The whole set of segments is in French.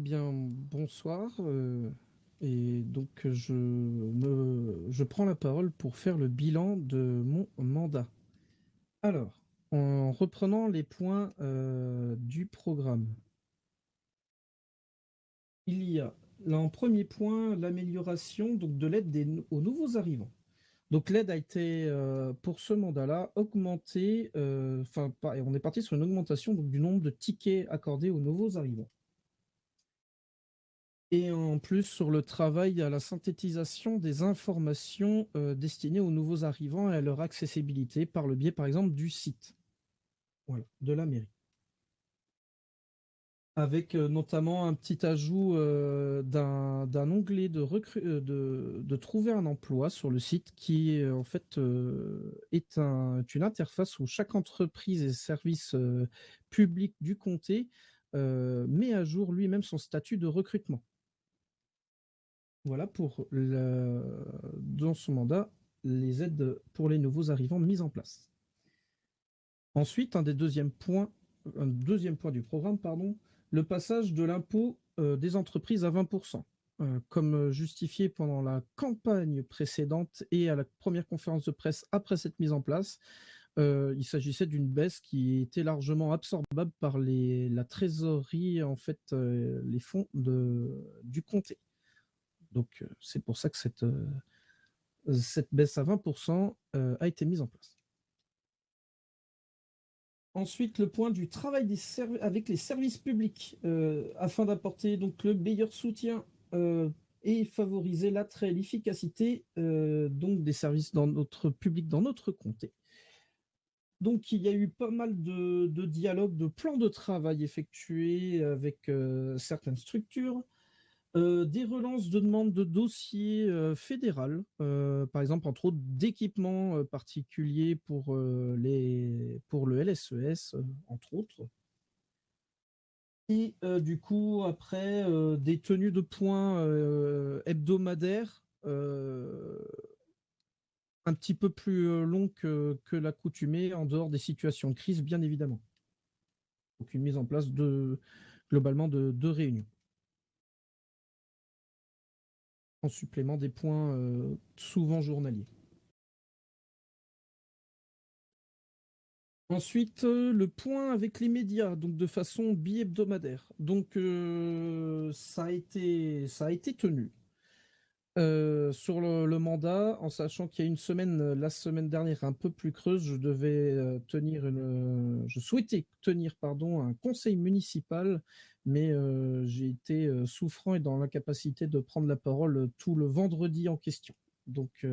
bien, bonsoir. Et donc, je prends la parole pour faire le bilan de mon mandat. Alors, en reprenant les points du programme, il y a là en premier point l'amélioration donc de l'aide aux nouveaux arrivants. Donc l'aide a été pour ce mandat-là augmentée. On est parti sur une augmentation donc, du nombre de tickets accordés aux nouveaux arrivants. Et en plus, sur le travail à la synthétisation des informations destinées aux nouveaux arrivants et à leur accessibilité par le biais, par exemple, du site, voilà, de la mairie. Avec notamment un petit ajout d'un onglet de trouver un emploi sur le site qui, en fait, est une interface où chaque entreprise et service public du comté met à jour lui-même son statut de recrutement. Voilà pour dans ce mandat, les aides pour les nouveaux arrivants mises en place. Ensuite, un deuxième point du programme, pardon, le passage de l'impôt des entreprises à 20%. Comme justifié pendant la campagne précédente et à la première conférence de presse après cette mise en place, il s'agissait d'une baisse qui était largement absorbable par la trésorerie, en fait, les fonds du comté. Donc, c'est pour ça que cette baisse à 20% a été mise en place. Ensuite, le point du travail avec les services publics afin d'apporter donc le meilleur soutien et favoriser l'attrait et l'efficacité donc des services dans notre public, dans notre comté. Donc, il y a eu pas mal de dialogues, de plans de travail effectués avec certaines structures. Des relances de demandes de dossiers fédérales, par exemple, entre autres, d'équipements particuliers pour le LSES, entre autres. Et du coup, après, des tenues de points hebdomadaires, un petit peu plus longues que l'accoutumée, en dehors des situations de crise, bien évidemment. Donc, une mise en place globalement de 2 réunions. En supplément des points souvent journaliers. Ensuite, le point avec les médias, donc de façon bi-hebdomadaire. Donc, ça a été tenu. Sur le mandat, en sachant qu'il y a une semaine, la semaine dernière, un peu plus creuse, je souhaitais tenir, pardon, un conseil municipal, mais j'ai été souffrant et dans l'incapacité de prendre la parole tout le vendredi en question. Donc,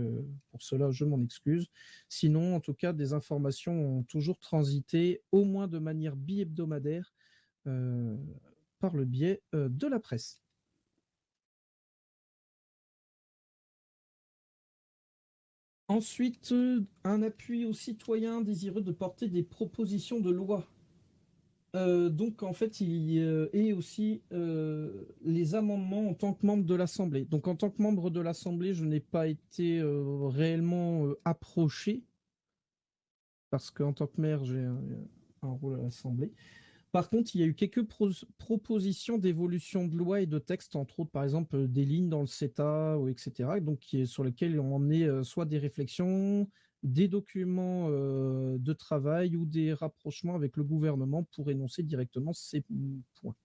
pour cela, je m'en excuse. Sinon, en tout cas, des informations ont toujours transité, au moins de manière bi-hebdomadaire, euh, par le biais de la presse. Ensuite, un appui aux citoyens désireux de porter des propositions de loi. Donc, en fait, il y a aussi les amendements en tant que membre de l'Assemblée. Donc, en tant que membre de l'Assemblée, je n'ai pas été réellement approché parce qu'en tant que maire, j'ai un rôle à l'Assemblée. Par contre, il y a eu quelques propositions d'évolution de loi et de textes, entre autres, par exemple, des lignes dans le CETA, ou etc., donc, sur lesquelles on emmenait soit des réflexions, des documents de travail ou des rapprochements avec le gouvernement pour énoncer directement ces points.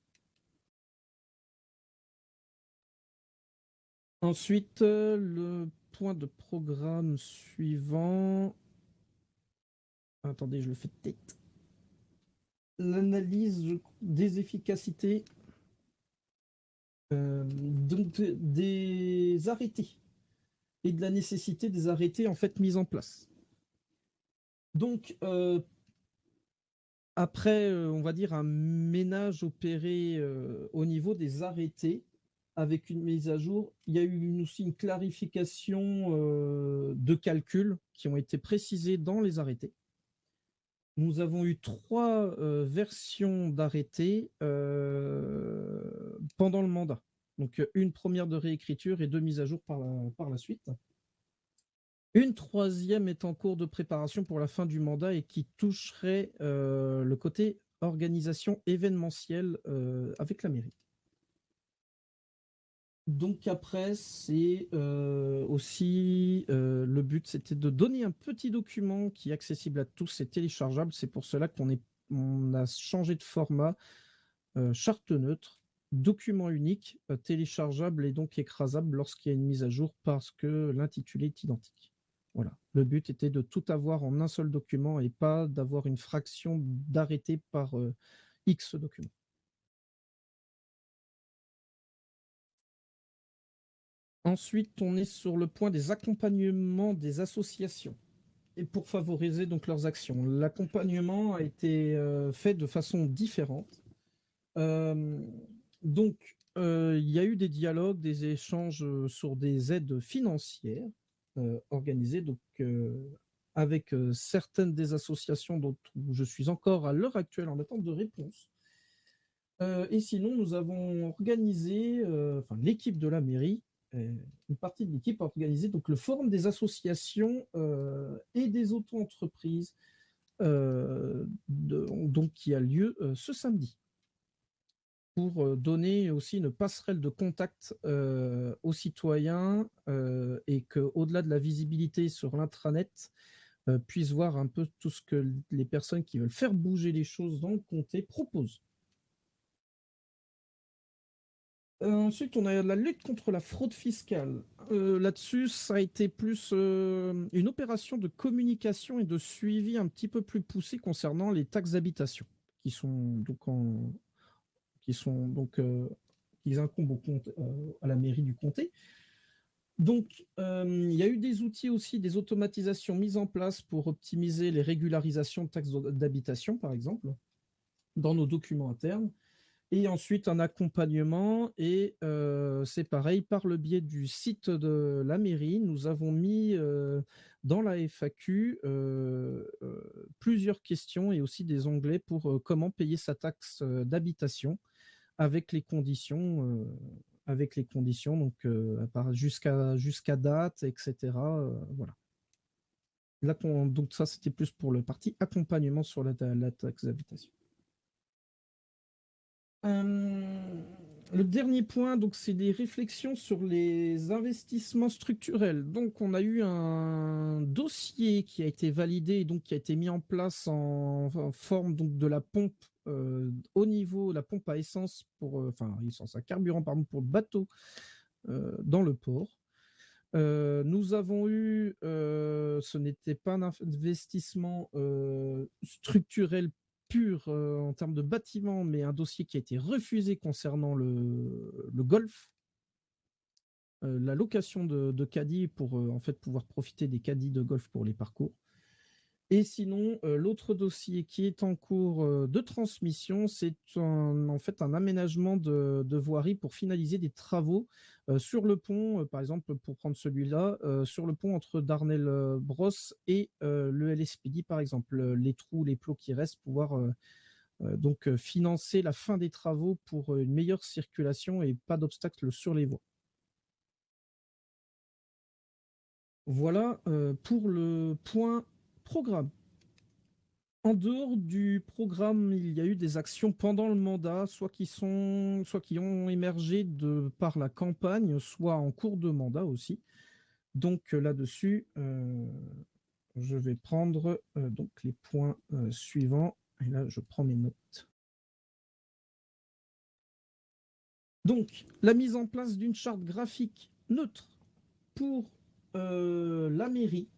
Ensuite, le point de programme suivant. Attendez, je le fais de tête. L'analyse des efficacités donc des arrêtés et de la nécessité des arrêtés en fait mis en place. Donc après, on va dire un ménage opéré au niveau des arrêtés avec une mise à jour, il y a eu aussi une clarification de calculs qui ont été précisés dans les arrêtés. Nous avons eu 3 versions d'arrêtés pendant le mandat. Donc une première de réécriture et 2 mises à jour par la suite. Une troisième est en cours de préparation pour la fin du mandat et qui toucherait le côté organisation événementielle avec la mairie. Donc après, c'est aussi le but, c'était de donner un petit document qui est accessible à tous et téléchargeable. C'est pour cela on a changé de format, charte neutre, document unique, téléchargeable et donc écrasable lorsqu'il y a une mise à jour parce que l'intitulé est identique. Voilà. Le but était de tout avoir en un seul document et pas d'avoir une fraction d'arrêté par X documents. Ensuite, on est sur le point des accompagnements des associations et pour favoriser donc leurs actions. L'accompagnement a été fait de façon différente. Euh, il y a eu des dialogues, des échanges sur des aides financières organisées avec certaines des associations dont je suis encore à l'heure actuelle en attente de réponse. Et sinon, nous avons organisé, enfin l'équipe de la mairie, une partie de l'équipe a organisé donc le forum des associations et des auto-entreprises, donc qui a lieu ce samedi pour donner aussi une passerelle de contact aux citoyens et qu'au-delà de la visibilité sur l'intranet, puissent voir un peu tout ce que les personnes qui veulent faire bouger les choses dans le comté proposent. Ensuite, on a la lutte contre la fraude fiscale. Là-dessus, ça a été plus une opération de communication et de suivi un petit peu plus poussé concernant les taxes d'habitation, qui sont donc en, qui sont donc qui incombent à la mairie du comté. Donc, il y a eu des outils aussi, des automatisations mises en place pour optimiser les régularisations de taxes d'habitation, par exemple, dans nos documents internes. Et ensuite, un accompagnement. Et c'est pareil, par le biais du site de la mairie, nous avons mis dans la FAQ plusieurs questions et aussi des onglets pour comment payer sa taxe d'habitation avec les conditions. Donc jusqu'à date, etc. Voilà. Là, donc ça, c'était plus pour le parti accompagnement sur la taxe d'habitation. Le dernier point, donc, c'est des réflexions sur les investissements structurels. Donc, on a eu un dossier qui a été validé et donc qui a été mis en place en forme donc de la pompe au niveau, la pompe à essence enfin essence à carburant pardon pour le bateau dans le port. Nous avons eu, ce n'était pas un investissement structurel pur en termes de bâtiment, mais un dossier qui a été refusé concernant le golf, la location de caddies pour en fait pouvoir profiter des caddies de golf pour les parcours. Et sinon, l'autre dossier qui est en cours de transmission, c'est en fait un aménagement de voirie pour finaliser des travaux sur le pont, par exemple, pour prendre celui-là, sur le pont entre Darnell-Brosse et le LSPD, par exemple, les trous, les plots qui restent, pouvoir donc financer la fin des travaux pour une meilleure circulation et pas d'obstacles sur les voies. Voilà pour le point programme. En dehors du programme, il y a eu des actions pendant le mandat, soit qui ont émergé par la campagne, soit en cours de mandat aussi. Donc là-dessus, je vais prendre donc les points suivants. Et là, je prends mes notes. Donc, la mise en place d'une charte graphique neutre pour la mairie.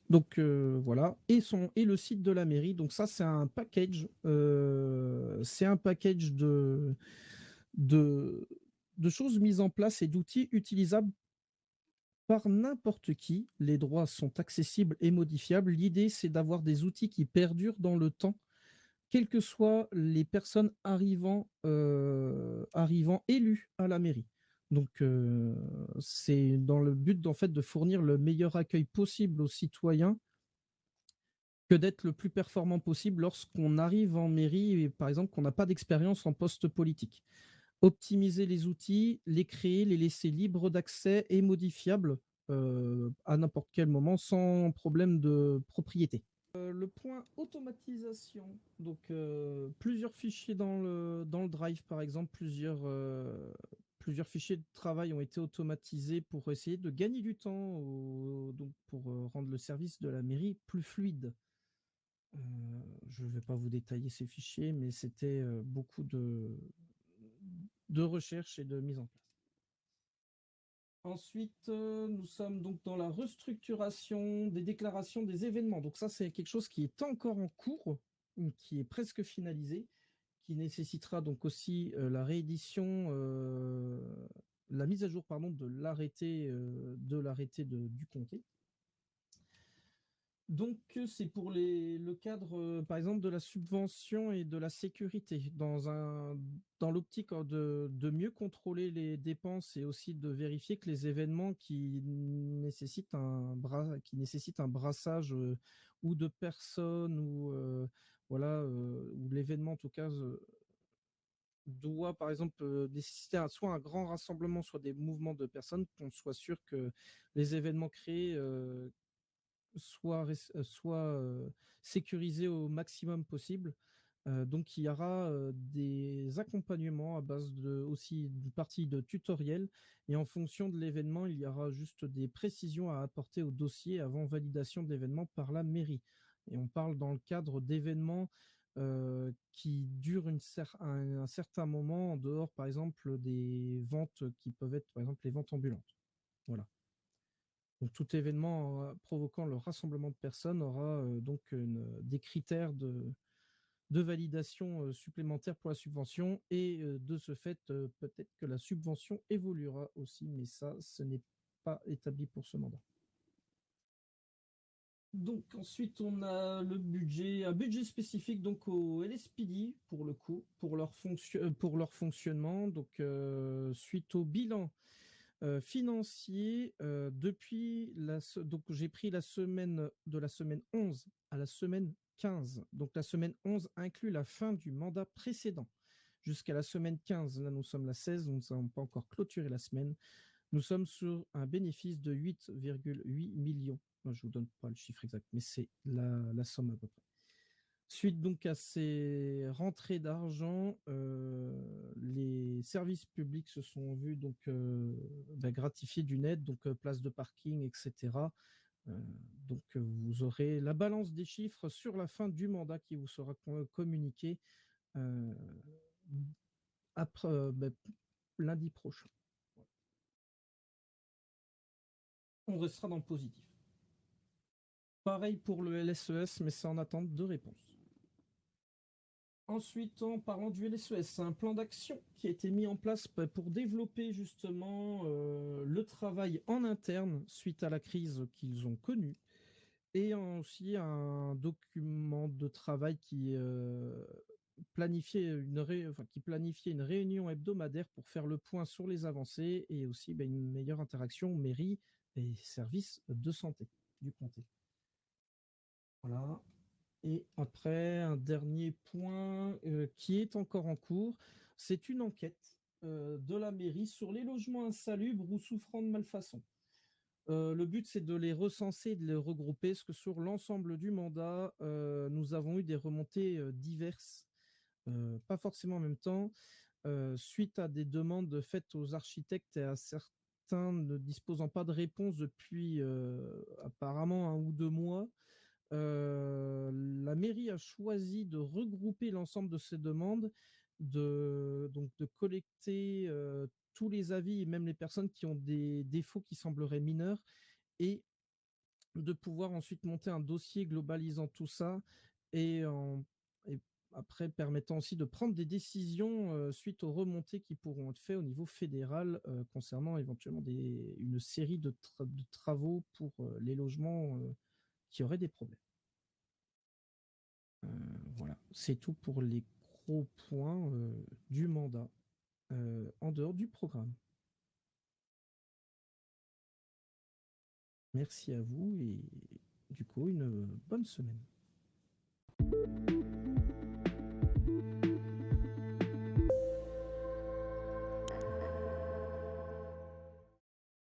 Donc voilà, et le site de la mairie. Donc ça, c'est un package. De, de choses mises en place et d'outils utilisables par n'importe qui. Les droits sont accessibles et modifiables. L'idée, c'est d'avoir des outils qui perdurent dans le temps, quelles que soient les personnes arrivant élues à la mairie. Donc, c'est dans le but en fait de fournir le meilleur accueil possible aux citoyens que d'être le plus performant possible lorsqu'on arrive en mairie et par exemple qu'on n'a pas d'expérience en poste politique. Optimiser les outils, les créer, les laisser libres d'accès et modifiables à n'importe quel moment sans problème de propriété. Le point automatisation, donc plusieurs fichiers dans le drive par exemple, plusieurs fichiers de travail ont été automatisés pour essayer de gagner du temps, donc pour rendre le service de la mairie plus fluide. Je ne vais pas vous détailler ces fichiers, mais c'était beaucoup de recherche et de mise en place. Ensuite, nous sommes donc dans la restructuration des déclarations des événements. Donc ça, c'est quelque chose qui est encore en cours, qui est presque finalisé, qui nécessitera donc aussi la réédition, la mise à jour, pardon, de l'arrêté du comté. Donc, c'est pour le cadre, par exemple, de la subvention et de la sécurité, dans l'optique de mieux contrôler les dépenses et aussi de vérifier que les événements qui nécessitent qui nécessitent un brassage ou de personnes ou voilà, ou l'événement en tout cas doit, par exemple, nécessiter soit un grand rassemblement, soit des mouvements de personnes, qu'on soit sûr que les événements créés soit sécurisé au maximum possible. Donc il y aura des accompagnements à base aussi d'une partie de tutoriel et en fonction de l'événement, il y aura juste des précisions à apporter au dossier avant validation de l'événement par la mairie. Et on parle dans le cadre d'événements qui durent un certain moment en dehors, par exemple, des ventes qui peuvent être, par exemple, les ventes ambulantes. Voilà. Donc, tout événement provoquant le rassemblement de personnes aura donc des critères de validation supplémentaires pour la subvention et de ce fait, peut-être que la subvention évoluera aussi, mais ça, ce n'est pas établi pour ce mandat. Donc ensuite, on a un budget spécifique donc au LSPD pour le coup, pour leur fonctionnement. Donc suite au bilan financier donc j'ai pris la semaine de la semaine 11 à la semaine 15. Donc la semaine 11 inclut la fin du mandat précédent. Jusqu'à la semaine 15, là nous sommes la 16, nous n'avons pas encore clôturé la semaine. Nous sommes sur un bénéfice de 8,8 millions. Je ne vous donne pas le chiffre exact, mais c'est la somme à peu près. Suite donc à ces rentrées d'argent, les services publics se sont vus donc gratifier d'une aide, donc place de parking, etc. Donc vous aurez la balance des chiffres sur la fin du mandat qui vous sera communiquée euh, après lundi prochain. On restera dans le positif. Pareil pour le LSES, mais c'est en attente de réponse. Ensuite, en parlant du LSES, c'est un plan d'action qui a été mis en place pour développer justement le travail en interne suite à la crise qu'ils ont connue et aussi un document de travail qui planifiait une réunion hebdomadaire pour faire le point sur les avancées et aussi une meilleure interaction mairie et services de santé du comté. Voilà. Et après, un dernier point qui est encore en cours, c'est une enquête de la mairie sur les logements insalubres ou souffrant de malfaçon. Le but, c'est de les recenser et de les regrouper, parce que sur l'ensemble du mandat, nous avons eu des remontées diverses, pas forcément en même temps, suite à des demandes faites aux architectes et à certains ne disposant pas de réponse depuis apparemment 1 ou 2 mois. La mairie a choisi de regrouper l'ensemble de ces demandes, donc de collecter tous les avis et même les personnes qui ont des défauts qui sembleraient mineurs et de pouvoir ensuite monter un dossier globalisant tout ça et après permettant aussi de prendre des décisions suite aux remontées qui pourront être faites au niveau fédéral concernant éventuellement une série de travaux pour les logements qui auraient des problèmes. Voilà, c'est tout pour les gros points du mandat en dehors du programme. Merci à vous et du coup une bonne semaine.